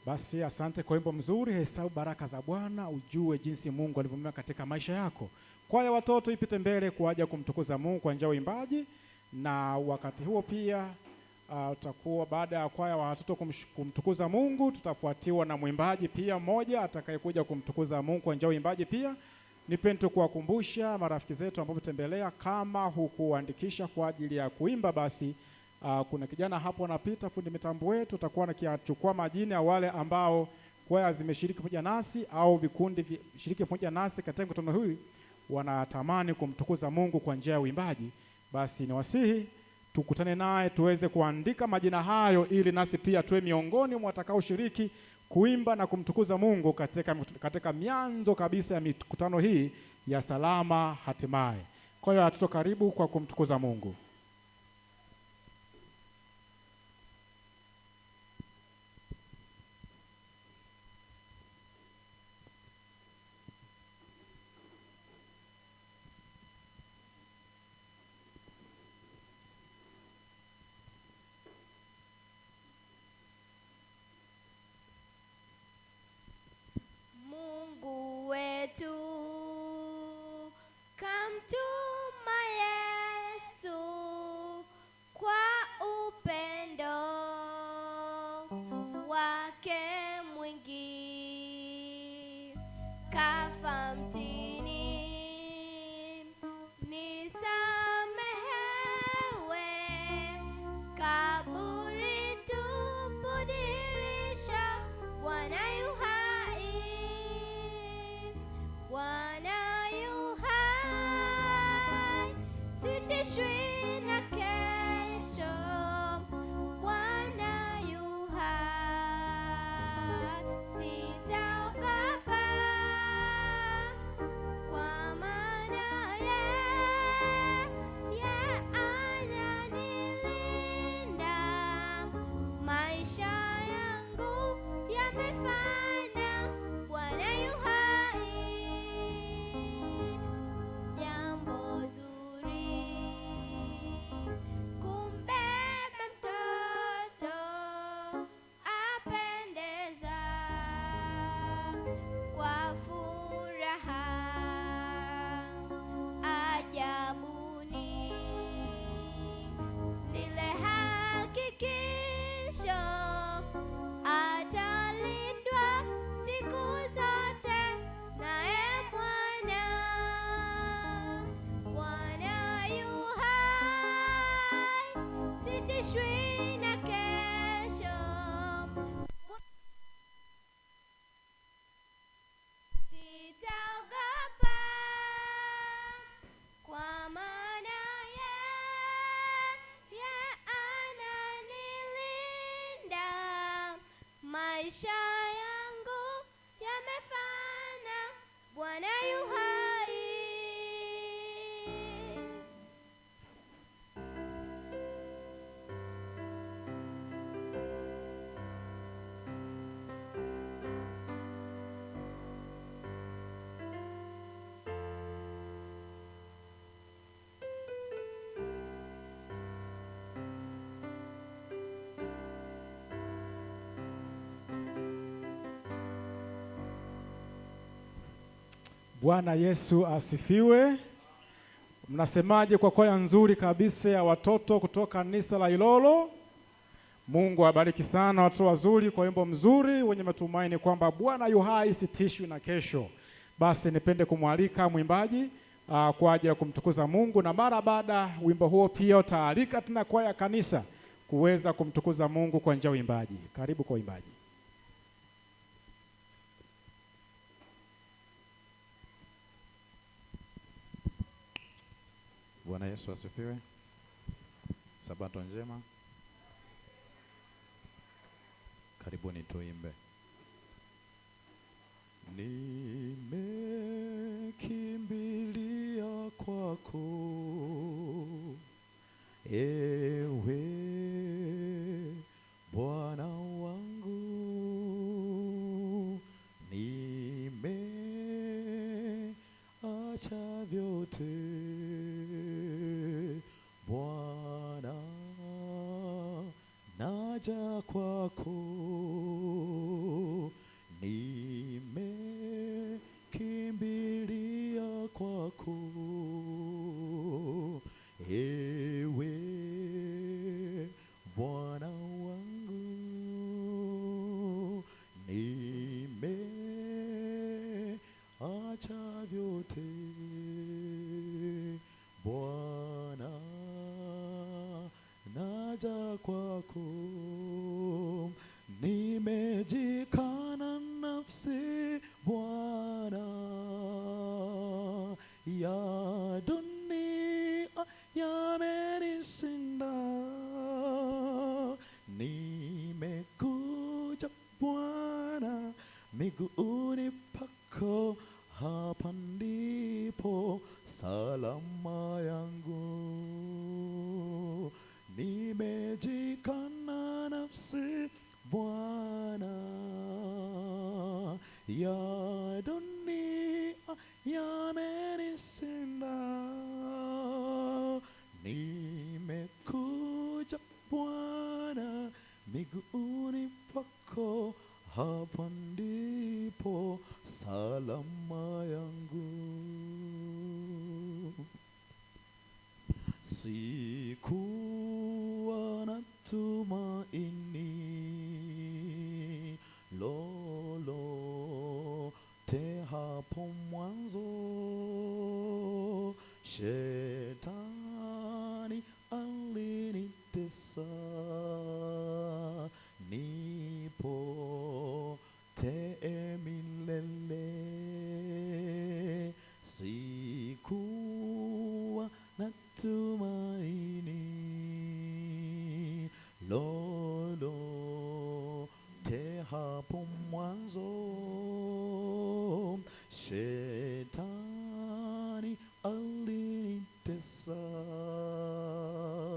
Basi asante kwa wimbo mzuri, hesabu baraka za Bwana, ujue jinsi Mungu alivyomwema katika maisha yako. Kwaya watoto ipite mbele kuaja kumtukuza Mungu kwa njia ya uimbaji, na wakati huo pia utakuwa baada ya kwaya wa watoto kumtukuza Mungu, tutafuatiwa na mwimbaji pia mmoja atakayekuja kumtukuza Mungu kwa njia ya uimbaji pia. Nipende kuwakumbusha marafiki zetu ambao mtembelea, kama hukuandikisha kwa ajili ya kuimba, basi kuna kijana hapo anapita, fundi mitambo wetu, tutakuwa nakiachukua majina ya wale ambao kwaya zimeshiriki pamoja nasi au vikundi vishiriki pamoja nasi katika mkutano huu wanatamani kumtukuza Mungu kwa njia ya uimbaji. Basi niwasihi tukutane naye tuweze kuandika majina hayo, ili nasi pia tuwe miongoni mwa watakaoshiriki kuimba na kumtukuza Mungu katika mianzo kabisa ya mikutano hii ya Salama Hatimaye. Kwa hiyo watoto, karibu kwa kumtukuza Mungu. Mungu wetu kamtuma Yesu kwa upendo wake mwingi, kafa mtini nisamehewe, kaburi tupudhirisha, Bwana yu hai, Bwana yu hai, sitishwi na kesho, Bwana yu hai, sitaogopa, kwa maana yeye ananilinda, maisha yangu yamefana, Bwana yu hai, jambo zuri kumbeba mtoto apendeza, kwa furaha ajabuni, lile hakikisho atalindwa siku zote naye Bwana. Bwana yu hai, sitishwi na kesho, sitaogopa, kwa maana yeye ananilinda, maisha yangu yamefana, Bwana yu hai. Bwana Yesu asifiwe. Mnasemaje kwa kwaya nzuri kabisa ya watoto kutoka kanisa la Ilolo? Mungu awabariki sana watoto wazuri kwa wimbo mzuri wenye matumaini kwamba Bwana yu hai, sitishwi na kesho. Basi nipende kumwalika mwimbaji kwa ajili ya kumtukuza Mungu, na mara baada wimbo huo pia utaalika tena kwaya ya kanisa kuweza kumtukuza Mungu kwa njia ya uimbaji. Karibu kwa uimbaji. Bwana Yesu asifiwe. Sabato njema. Karibuni tuimbe. Nimekimbilia kwako, ewe Bwana wangu, nimeacha vyote Bwana, naja kwako, nimekuja kwako, nimejikana nafsi Bwana, ya dunia yamenishinda, nimekuja Bwana miguuni pako, hapa ndipo salama yangu. Nimejikana nafsi Bwana, ya dunia yamenishinda, nimekuja Bwana miguuni pako, hapa ndipo salama yangu. Sikuwa na tumaini lolote hapo mwanzo, shetani alinitesa, nipotee milele. Sikuwa na tumaini lolote hapo mwanzo, shetani alinitesa,